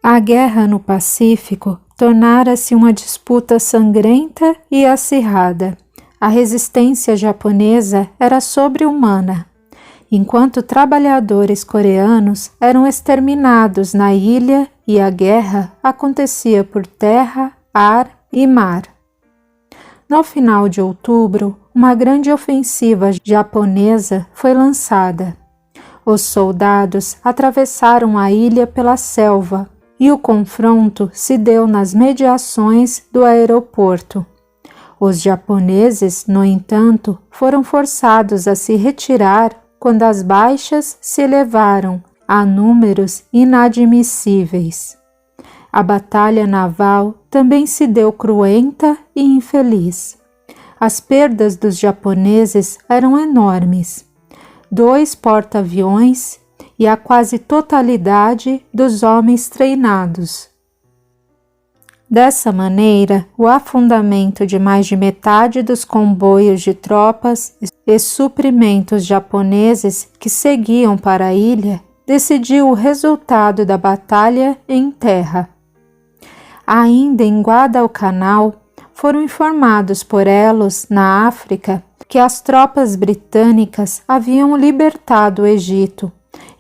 A guerra no Pacífico tornara-se uma disputa sangrenta e acirrada. A resistência japonesa era sobre-humana, enquanto trabalhadores coreanos eram exterminados na ilha e a guerra acontecia por terra, ar e mar. No final de outubro, uma grande ofensiva japonesa foi lançada. Os soldados atravessaram a ilha pela selva e o confronto se deu nas mediações do aeroporto. Os japoneses, no entanto, foram forçados a se retirar quando as baixas se elevaram a números inadmissíveis. A batalha naval também se deu cruenta e infeliz. As perdas dos japoneses eram enormes. 2 porta-aviões e a quase totalidade dos homens treinados. Dessa maneira, o afundamento de mais de metade dos comboios de tropas e suprimentos japoneses que seguiam para a ilha decidiu o resultado da batalha em terra. Ainda em Guadalcanal, foram informados por elos na África que as tropas britânicas haviam libertado o Egito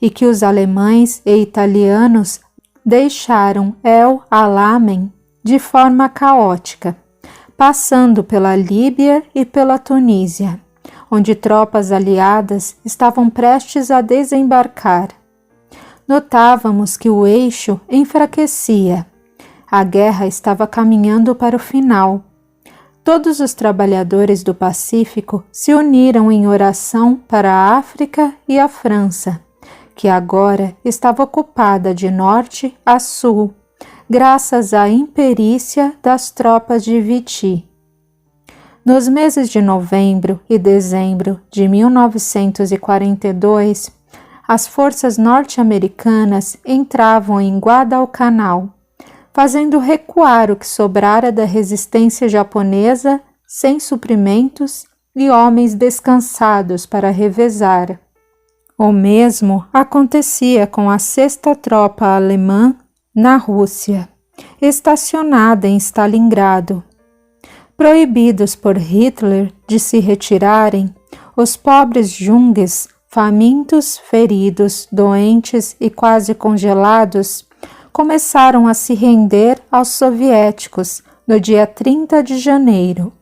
e que os alemães e italianos deixaram El Alamein de forma caótica, passando pela Líbia e pela Tunísia, onde tropas aliadas estavam prestes a desembarcar. Notávamos que o eixo enfraquecia. A guerra estava caminhando para o final. Todos os trabalhadores do Pacífico se uniram em oração para a África e a França, que agora estava ocupada de norte a sul, graças à imperícia das tropas de Vichy. Nos meses de novembro e dezembro de 1942, as forças norte-americanas entravam em Guadalcanal, fazendo recuar o que sobrara da resistência japonesa sem suprimentos e homens descansados para revezar. O mesmo acontecia com a 6ª Tropa Alemã na Rússia, estacionada em Stalingrado. Proibidos por Hitler de se retirarem, os pobres jungues, famintos, feridos, doentes e quase congelados, começaram a se render aos soviéticos no dia 30 de janeiro.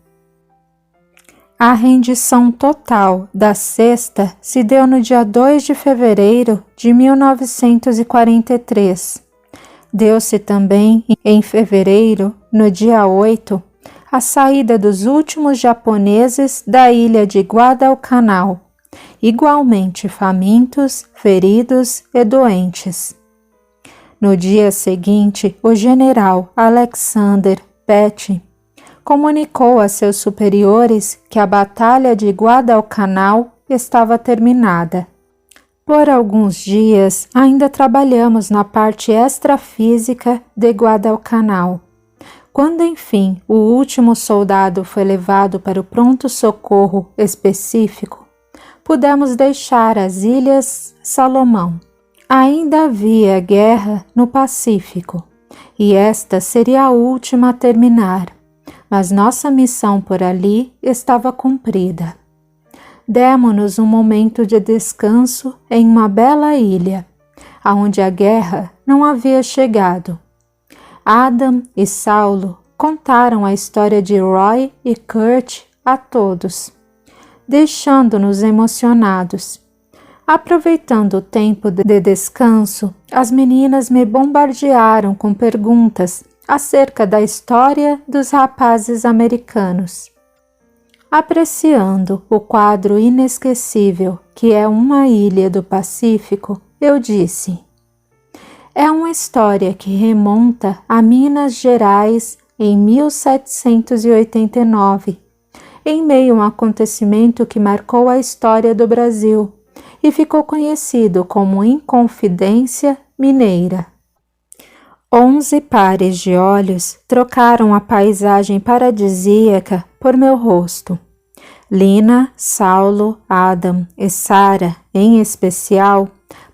A rendição total da 6ª se deu no dia 2 de fevereiro de 1943. Deu-se também, em fevereiro, no dia 8, a saída dos últimos japoneses da ilha de Guadalcanal, igualmente famintos, feridos e doentes. No dia seguinte, o general Alexander Petty comunicou a seus superiores que a Batalha de Guadalcanal estava terminada. Por alguns dias, ainda trabalhamos na parte extrafísica de Guadalcanal. Quando, enfim, o último soldado foi levado para o pronto-socorro específico, pudemos deixar as Ilhas Salomão. Ainda havia guerra no Pacífico, e esta seria a última a terminar, mas nossa missão por ali estava cumprida. Demo-nos um momento de descanso em uma bela ilha, aonde a guerra não havia chegado. Adam e Saulo contaram a história de Roy e Kurt a todos, deixando-nos emocionados. Aproveitando o tempo de descanso, as meninas me bombardearam com perguntas acerca da história dos rapazes americanos. Apreciando o quadro inesquecível que é uma ilha do Pacífico, eu disse: é uma história que remonta a Minas Gerais em 1789, em meio a um acontecimento que marcou a história do Brasil e ficou conhecido como Inconfidência Mineira. 11 pares de olhos trocaram a paisagem paradisíaca por meu rosto. Lina, Saulo, Adam e Sara, em especial,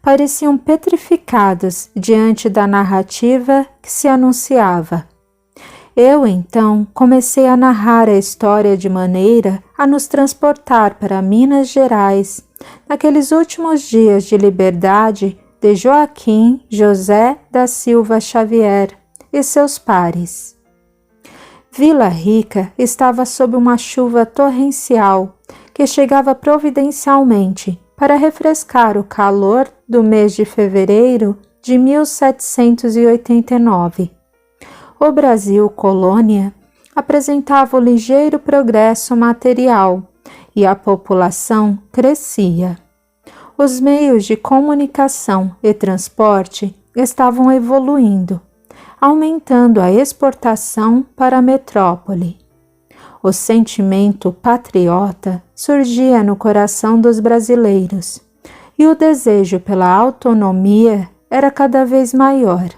pareciam petrificados diante da narrativa que se anunciava. Eu, então, comecei a narrar a história de maneira a nos transportar para Minas Gerais, naqueles últimos dias de liberdade de Joaquim José da Silva Xavier e seus pares. Vila Rica estava sob uma chuva torrencial que chegava providencialmente para refrescar o calor do mês de fevereiro de 1789. O Brasil colônia apresentava um ligeiro progresso material e a população crescia. Os meios de comunicação e transporte estavam evoluindo, aumentando a exportação para a metrópole. O sentimento patriota surgia no coração dos brasileiros e o desejo pela autonomia era cada vez maior.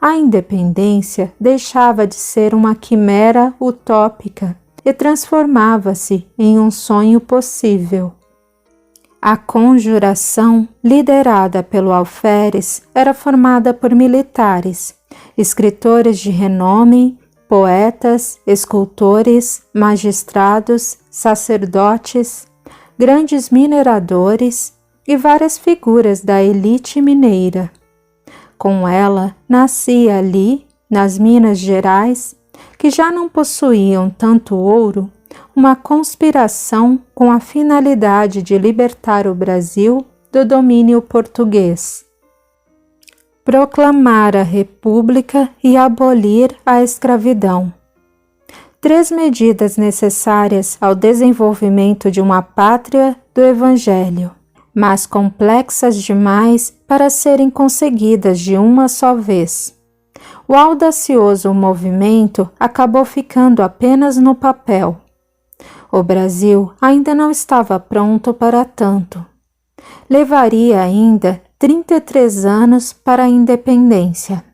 A independência deixava de ser uma quimera utópica e transformava-se em um sonho possível. A conjuração, liderada pelo alferes, era formada por militares, escritores de renome, poetas, escultores, magistrados, sacerdotes, grandes mineradores e várias figuras da elite mineira. Com ela, nascia ali, nas Minas Gerais, que já não possuíam tanto ouro, uma conspiração com a finalidade de libertar o Brasil do domínio português, proclamar a República e abolir a escravidão. 3 medidas necessárias ao desenvolvimento de uma pátria do Evangelho, mas complexas demais para serem conseguidas de uma só vez. O audacioso movimento acabou ficando apenas no papel. O Brasil ainda não estava pronto para tanto. Levaria ainda 33 anos para a independência,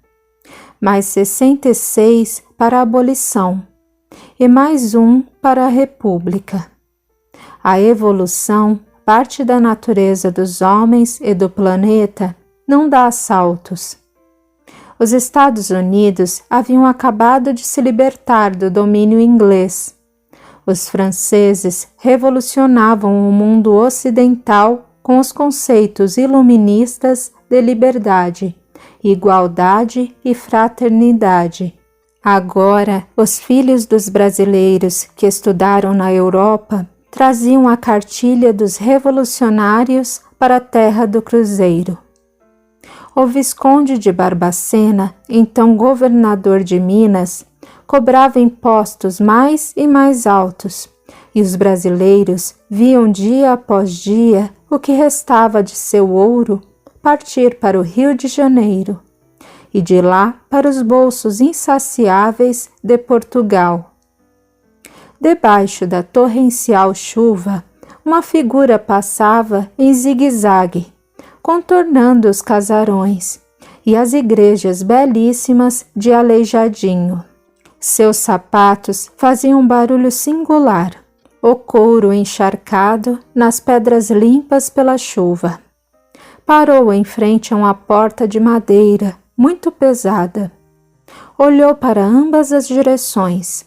mais 66 para a abolição e mais um para a República. A evolução, parte da natureza dos homens e do planeta, não dá saltos. Os Estados Unidos haviam acabado de se libertar do domínio inglês. Os franceses revolucionavam o mundo ocidental com os conceitos iluministas de liberdade, igualdade e fraternidade. Agora, os filhos dos brasileiros que estudaram na Europa traziam a cartilha dos revolucionários para a terra do Cruzeiro. O Visconde de Barbacena, então governador de Minas, cobrava impostos mais e mais altos, e os brasileiros viam dia após dia o que restava de seu ouro partir para o Rio de Janeiro, e de lá para os bolsos insaciáveis de Portugal. Debaixo da torrencial chuva, uma figura passava em zigue-zague, contornando os casarões e as igrejas belíssimas de Aleijadinho. Seus sapatos faziam um barulho singular, o couro encharcado nas pedras limpas pela chuva. Parou em frente a uma porta de madeira, muito pesada. Olhou para ambas as direções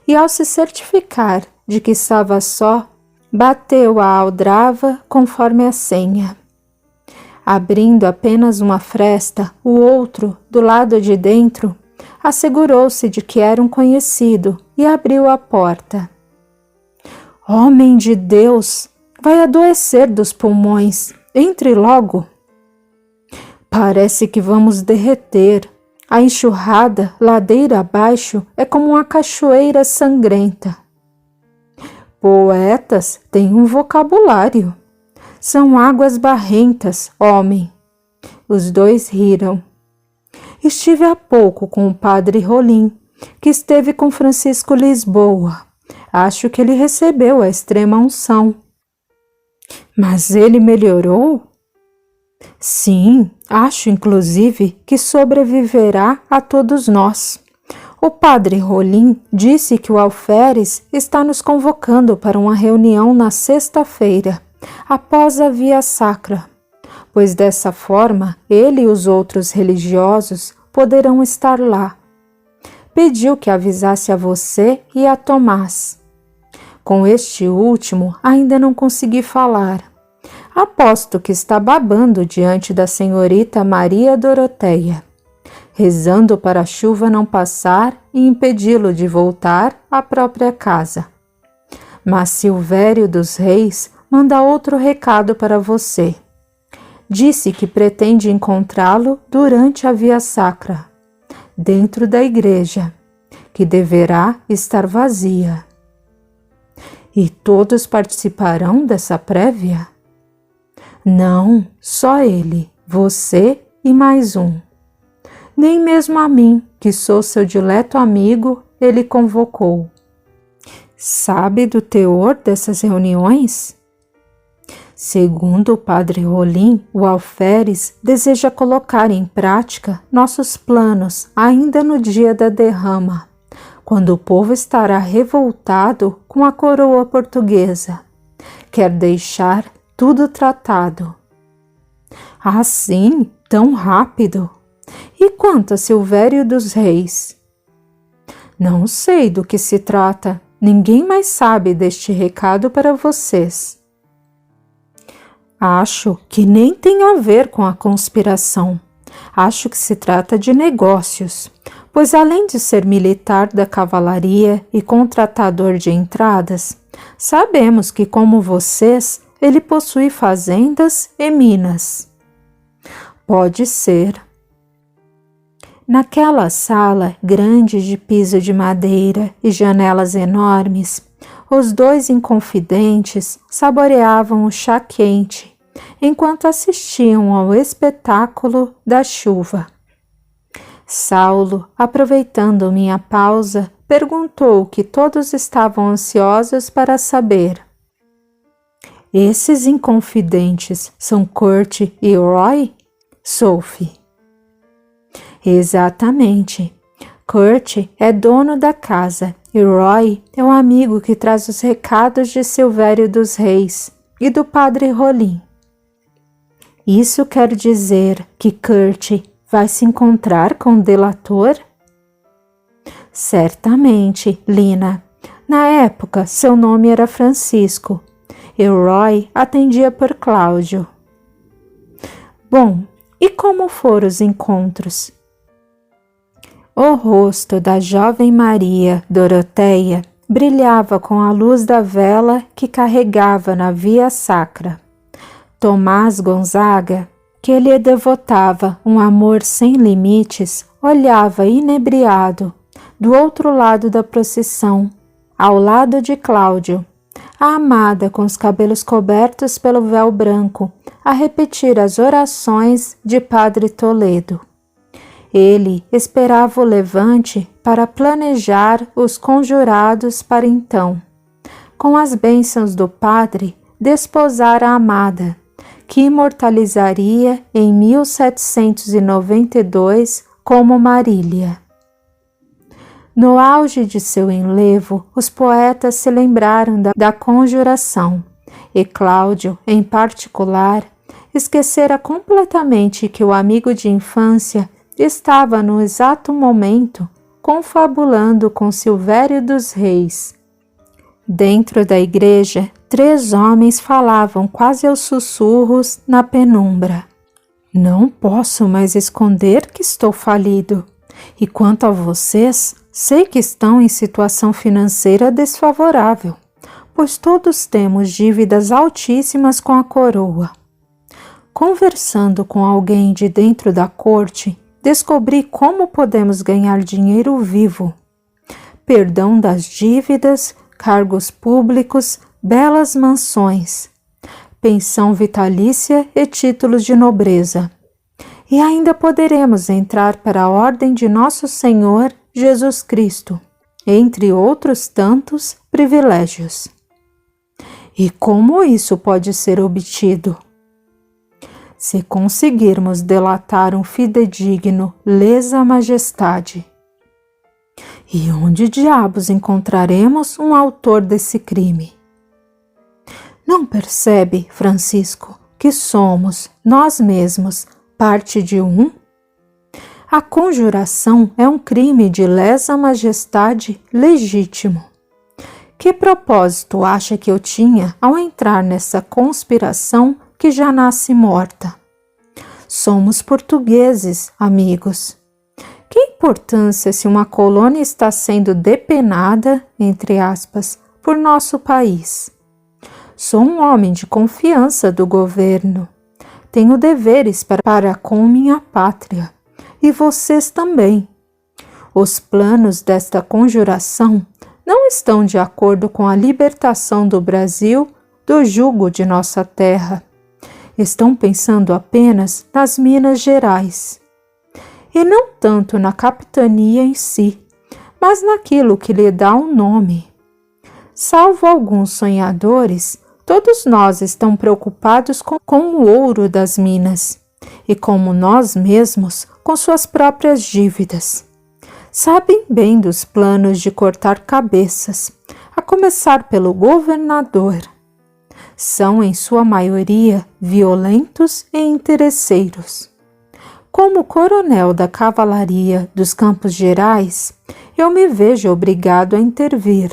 e, ao se certificar de que estava só, bateu a aldrava conforme a senha. Abrindo apenas uma fresta, o outro, do lado de dentro, assegurou-se de que era um conhecido e abriu a porta. Homem de Deus, vai adoecer dos pulmões. Entre logo. Parece que vamos derreter. A enxurrada, ladeira abaixo, é como uma cachoeira sangrenta. Poetas têm um vocabulário. São águas barrentas, homem. Os dois riram. Estive há pouco com o padre Rolim, que esteve com Francisco Lisboa. Acho que ele recebeu a extrema unção. Mas ele melhorou? Sim, acho inclusive que sobreviverá a todos nós. O padre Rolim disse que o alferes está nos convocando para uma reunião na sexta-feira, após a Via Sacra. pois dessa forma ele e os outros religiosos poderão estar lá. Pediu que avisasse a você e a Tomás. Com este último ainda não consegui falar. Aposto que está babando diante da senhorita Maria Doroteia, rezando para a chuva não passar e impedi-lo de voltar à própria casa. Mas Silvério dos Reis manda outro recado para você. Disse que pretende encontrá-lo durante a Via Sacra, dentro da igreja, que deverá estar vazia. E todos participarão dessa prévia? Não, só ele, você e mais um. Nem mesmo a mim, que sou seu dileto amigo, ele convocou. Sabe do teor dessas reuniões? Segundo o padre Rolim, o alferes deseja colocar em prática nossos planos ainda no dia da derrama, quando o povo estará revoltado com a coroa portuguesa. Quer deixar tudo tratado. Assim, tão rápido? E quanto a Silvério dos Reis? Não sei do que se trata. Ninguém mais sabe deste recado para vocês. Acho que nem tem a ver com a conspiração. Acho que se trata de negócios, pois além de ser militar da cavalaria e contratador de entradas, sabemos que, como vocês, ele possui fazendas e minas. Pode ser. Naquela sala grande de piso de madeira e janelas enormes, os dois inconfidentes saboreavam o chá quente, enquanto assistiam ao espetáculo da chuva. Saulo, aproveitando minha pausa, perguntou o que todos estavam ansiosos para saber. Esses inconfidentes são Kurt e Roy? Sophie. Exatamente. Kurt é dono da casa e Roy é o amigo que traz os recados de Silvério dos Reis e do padre Rolim. Isso quer dizer que Kurt vai se encontrar com o delator? Certamente, Lina. Na época, seu nome era Francisco e Roy atendia por Cláudio. Bom, e como foram os encontros? O rosto da jovem Maria Doroteia brilhava com a luz da vela que carregava na Via Sacra. Tomás Gonzaga, que lhe devotava um amor sem limites, olhava inebriado do outro lado da procissão, ao lado de Cláudio, a amada com os cabelos cobertos pelo véu branco, a repetir as orações de Padre Toledo. Ele esperava o levante para planejar os conjurados para então, com as bênçãos do padre, desposar a amada, que imortalizaria em 1792 como Marília. No auge de seu enlevo, os poetas se lembraram da conjuração, e Cláudio, em particular, esquecera completamente que o amigo de infância estava no exato momento confabulando com Silvério dos Reis. Dentro da igreja, 3 homens falavam quase aos sussurros na penumbra. Não posso mais esconder que estou falido. E quanto a vocês, sei que estão em situação financeira desfavorável, pois todos temos dívidas altíssimas com a coroa. Conversando com alguém de dentro da corte, descobri como podemos ganhar dinheiro vivo. Perdão das dívidas, cargos públicos, belas mansões, pensão vitalícia e títulos de nobreza. E ainda poderemos entrar para a ordem de Nosso Senhor Jesus Cristo, entre outros tantos privilégios. E como isso pode ser obtido? Se conseguirmos delatar um fidedigno lesa majestade. E onde diabos encontraremos um autor desse crime? Não percebe, Francisco, que somos, nós mesmos, parte de um? A conjuração é um crime de lesa majestade legítimo. Que propósito acha que eu tinha ao entrar nessa conspiração que já nasce morta? Somos portugueses, amigos. Que importância se uma colônia está sendo depenada, entre aspas, por nosso país? Sou um homem de confiança do governo. Tenho deveres para com minha pátria. E vocês também. Os planos desta conjuração não estão de acordo com a libertação do Brasil do jugo de nossa terra. Estão pensando apenas nas Minas Gerais. E não tanto na capitania em si, mas naquilo que lhe dá um nome. Salvo alguns sonhadores, todos nós estamos preocupados com o ouro das minas, e como nós mesmos, com suas próprias dívidas. Sabem bem dos planos de cortar cabeças, a começar pelo governador. São, em sua maioria, violentos e interesseiros. Como coronel da cavalaria dos Campos Gerais, eu me vejo obrigado a intervir.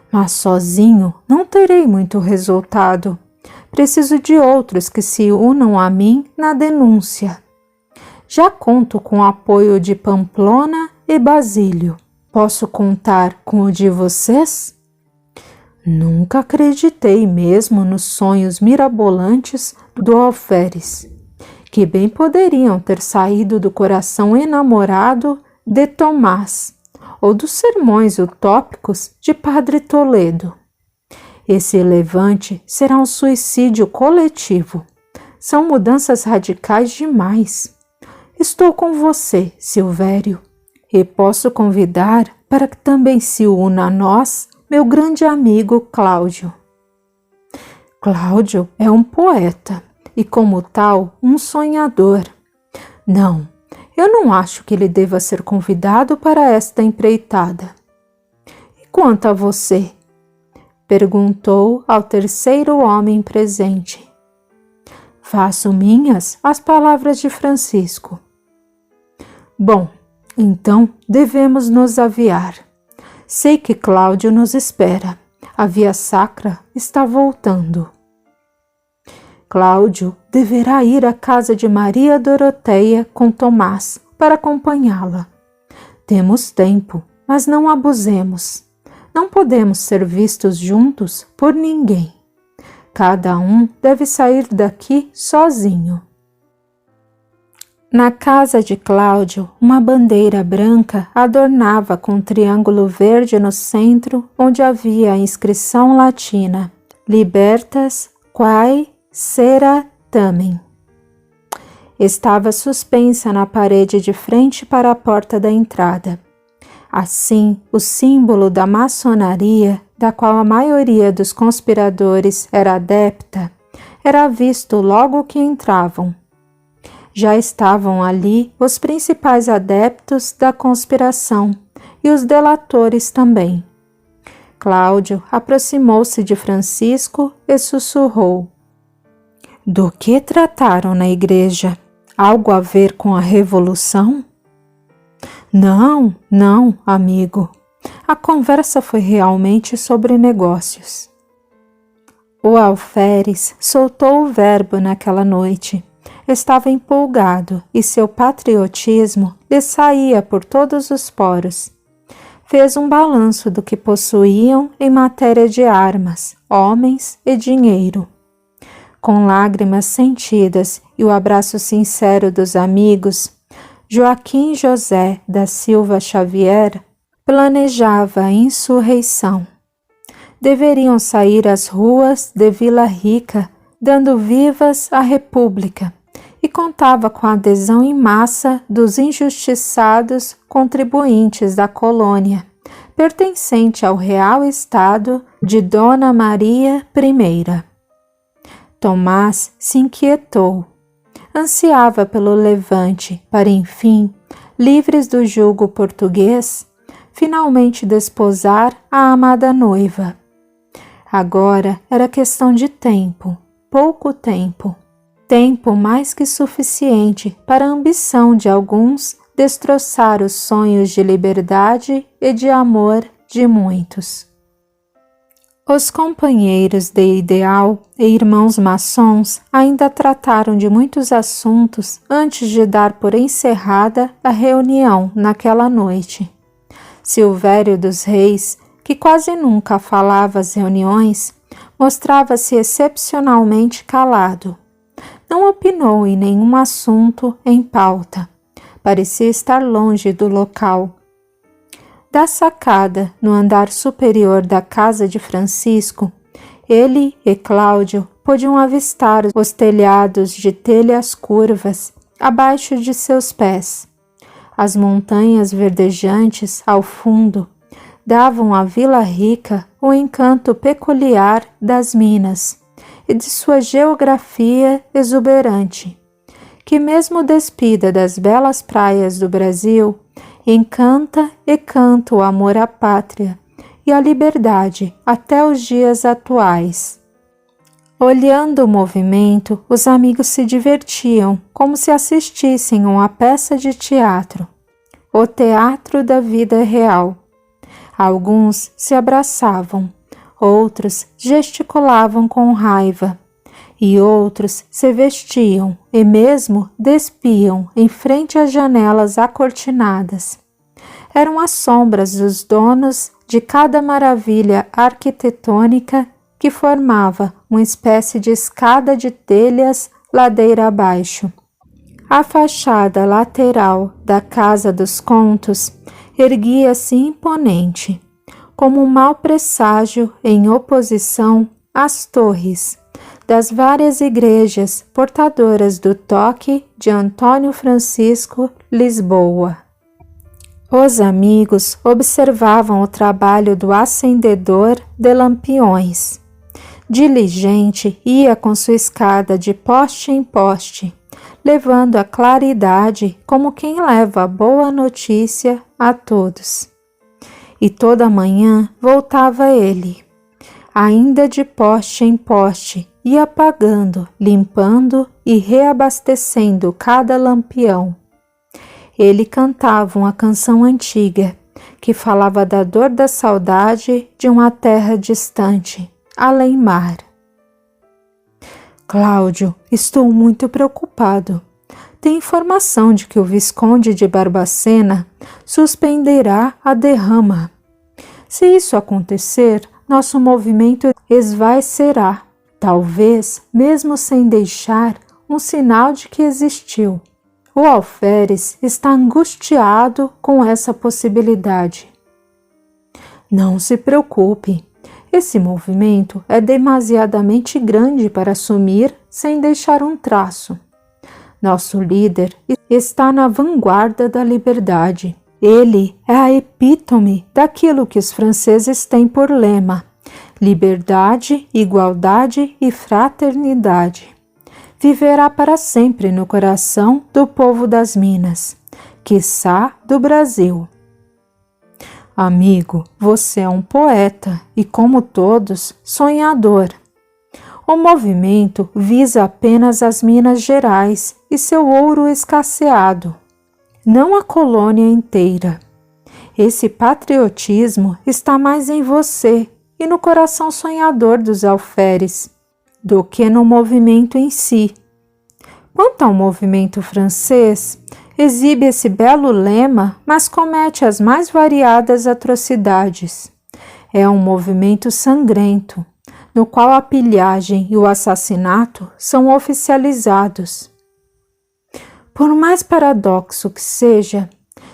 Mas sozinho não terei muito resultado. Preciso de outros que se unam a mim na denúncia. Já conto com o apoio de Pamplona e Basílio. Posso contar com o de vocês? Nunca acreditei mesmo nos sonhos mirabolantes do alferes, que bem poderiam ter saído do coração enamorado de Tomás, ou dos sermões utópicos de Padre Toledo. Esse levante será um suicídio coletivo. São mudanças radicais demais. Estou com você, Silvério, e posso convidar para que também se una a nós meu grande amigo Cláudio. Cláudio é um poeta e, como tal, um sonhador. Não, eu não acho que ele deva ser convidado para esta empreitada. E quanto a você? Perguntou ao terceiro homem presente. Faço minhas as palavras de Francisco. Bom, então devemos nos aviar. Sei que Cláudio nos espera. A via sacra está voltando. Cláudio deverá ir à casa de Maria Doroteia com Tomás para acompanhá-la. Temos tempo, mas não abusemos. Não podemos ser vistos juntos por ninguém. Cada um deve sair daqui sozinho. Na casa de Cláudio, uma bandeira branca adornava com um triângulo verde no centro, onde havia a inscrição latina: Libertas quae sera tamen. Estava suspensa na parede de frente para a porta da entrada. Assim, o símbolo da maçonaria, da qual a maioria dos conspiradores era adepta, era visto logo que entravam. Já estavam ali os principais adeptos da conspiração e os delatores também. Cláudio aproximou-se de Francisco e sussurrou: Do que trataram na igreja? Algo a ver com a revolução? Não, não, amigo. A conversa foi realmente sobre negócios. O alferes soltou o verbo naquela noite. Estava empolgado e seu patriotismo lhe saía por todos os poros. Fez um balanço do que possuíam em matéria de armas, homens e dinheiro. Com lágrimas sentidas e o abraço sincero dos amigos, Joaquim José da Silva Xavier planejava a insurreição. Deveriam sair às ruas de Vila Rica dando vivas à República, e contava com a adesão em massa dos injustiçados contribuintes da colônia, pertencente ao Real Estado de Dona Maria I. Tomás se inquietou. Ansiava pelo levante para, enfim, livres do jugo português, finalmente desposar a amada noiva. Agora era questão de tempo, pouco tempo. Tempo mais que suficiente para a ambição de alguns destroçar os sonhos de liberdade e de amor de muitos. Os companheiros de ideal e irmãos maçons ainda trataram de muitos assuntos antes de dar por encerrada a reunião naquela noite. Silvério dos Reis, que quase nunca falava às reuniões, mostrava-se excepcionalmente calado. Não opinou em nenhum assunto em pauta. Parecia estar longe do local. Da sacada, no andar superior da casa de Francisco, ele e Cláudio podiam avistar os telhados de telhas curvas abaixo de seus pés. As montanhas verdejantes ao fundo davam à Vila Rica o encanto peculiar das minas e de sua geografia exuberante, que mesmo despida das belas praias do Brasil, encanta e canta o amor à pátria e à liberdade até os dias atuais. Olhando o movimento, os amigos se divertiam como se assistissem a uma peça de teatro, o teatro da vida real. Alguns se abraçavam, outros gesticulavam com raiva, e outros se vestiam e mesmo despiam em frente às janelas acortinadas. Eram as sombras dos donos de cada maravilha arquitetônica que formava uma espécie de escada de telhas ladeira abaixo. A fachada lateral da Casa dos Contos erguia-se imponente, como um mau presságio em oposição às torres das várias igrejas portadoras do toque de Antônio Francisco Lisboa. Os amigos observavam o trabalho do acendedor de lampiões. Diligente ia com sua escada de poste em poste, levando a claridade como quem leva a boa notícia a todos. E toda manhã voltava ele, ainda de poste em poste, ia apagando, limpando e reabastecendo cada lampião. Ele cantava uma canção antiga, que falava da dor da saudade de uma terra distante, além mar. Cláudio, estou muito preocupado. Tem informação de que o Visconde de Barbacena suspenderá a derrama. Se isso acontecer, nosso movimento esvaecerá, talvez mesmo sem deixar um sinal de que existiu. O alferes está angustiado com essa possibilidade. Não se preocupe, esse movimento é demasiadamente grande para sumir sem deixar um traço. Nosso líder está na vanguarda da liberdade. Ele é a epítome daquilo que os franceses têm por lema: liberdade, igualdade e fraternidade. Viverá para sempre no coração do povo das Minas, quiçá do Brasil. Amigo, você é um poeta e, como todos, sonhador. O movimento visa apenas as Minas Gerais e seu ouro escasseado, não a colônia inteira. Esse patriotismo está mais em você e no coração sonhador dos alferes do que no movimento em si. Quanto ao movimento francês, exibe esse belo lema, mas comete as mais variadas atrocidades. É um movimento sangrento, no qual a pilhagem e o assassinato são oficializados. Por mais paradoxo que seja,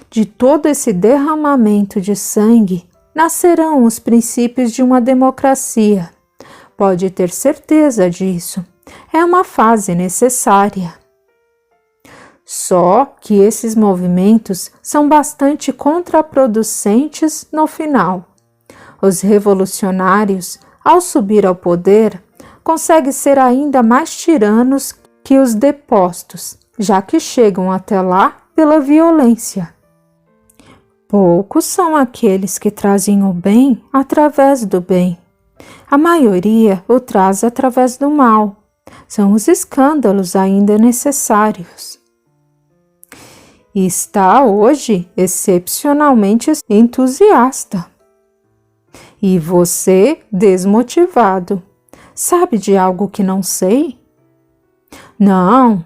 de todo esse derramamento de sangue nascerão os princípios de uma democracia. Pode ter certeza disso. É uma fase necessária. Só que esses movimentos são bastante contraproducentes no final. Os revolucionários, ao subir ao poder, conseguem ser ainda mais tiranos que os depostos, já que chegam até lá pela violência. Poucos são aqueles que trazem o bem através do bem. A maioria o traz através do mal. São os escândalos ainda necessários. E está hoje excepcionalmente entusiasta. E você desmotivado. Sabe de algo que não sei? Não.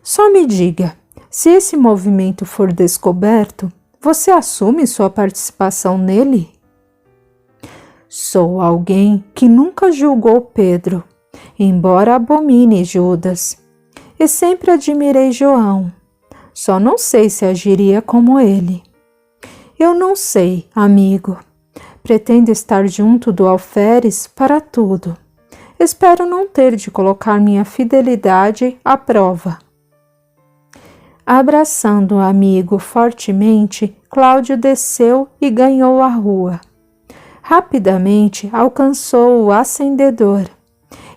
Só me diga, se esse movimento for descoberto, você assume sua participação nele? Sou alguém que nunca julgou Pedro, embora abomine Judas, e sempre admirei João. Só não sei se agiria como ele. Eu não sei, amigo. Pretendo estar junto do alferes para tudo. Espero não ter de colocar minha fidelidade à prova. Abraçando o amigo fortemente, Cláudio desceu e ganhou a rua. Rapidamente alcançou o acendedor.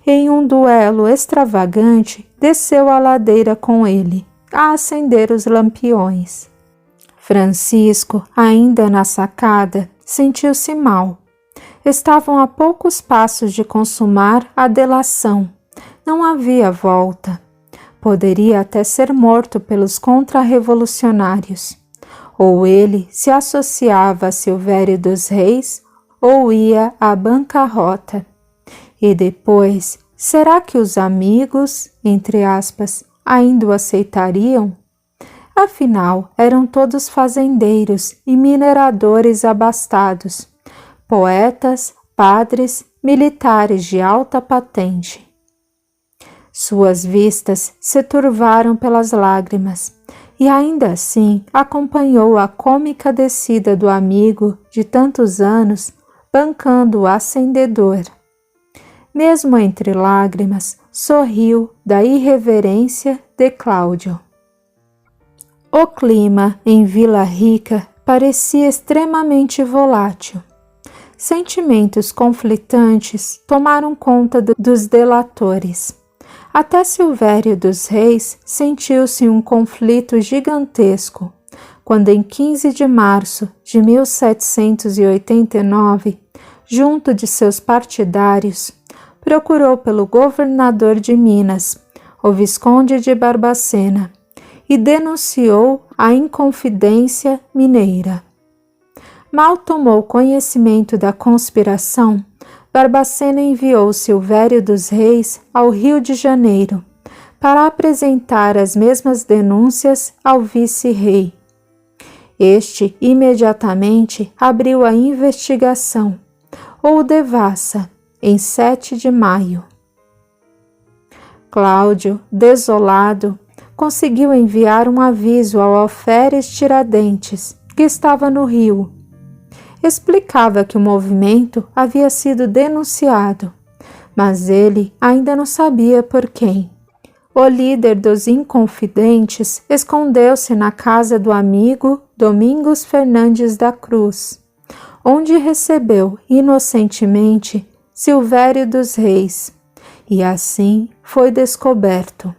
Em um duelo extravagante, desceu a ladeira com ele, a acender os lampiões. Francisco, ainda na sacada, sentiu-se mal. Estavam a poucos passos de consumar a delação. Não havia volta. Poderia até ser morto pelos contra-revolucionários. Ou ele se associava a Silvério dos Reis, ou ia à bancarrota. E depois, será que os amigos, entre aspas, ainda o aceitariam? Afinal, eram todos fazendeiros e mineradores abastados, poetas, padres, militares de alta patente. Suas vistas se turvaram pelas lágrimas, e ainda assim acompanhou a cômica descida do amigo de tantos anos, bancando o acendedor. Mesmo entre lágrimas, sorriu da irreverência de Cláudio. O clima em Vila Rica parecia extremamente volátil. Sentimentos conflitantes tomaram conta dos delatores. Até Silvério dos Reis sentiu-se um conflito gigantesco, quando em 15 de março de 1789, junto de seus partidários, procurou pelo governador de Minas, o Visconde de Barbacena, e denunciou a Inconfidência Mineira. Mal tomou conhecimento da conspiração, Barbacena enviou Silvério dos Reis ao Rio de Janeiro para apresentar as mesmas denúncias ao vice-rei. Este imediatamente abriu a investigação, ou devassa, em 7 de maio. Cláudio, desolado, conseguiu enviar um aviso ao alferes Tiradentes, que estava no Rio. Explicava que o movimento havia sido denunciado, mas ele ainda não sabia por quem. O líder dos Inconfidentes escondeu-se na casa do amigo Domingos Fernandes da Cruz, onde recebeu inocentemente Silvério dos Reis, e assim foi descoberto.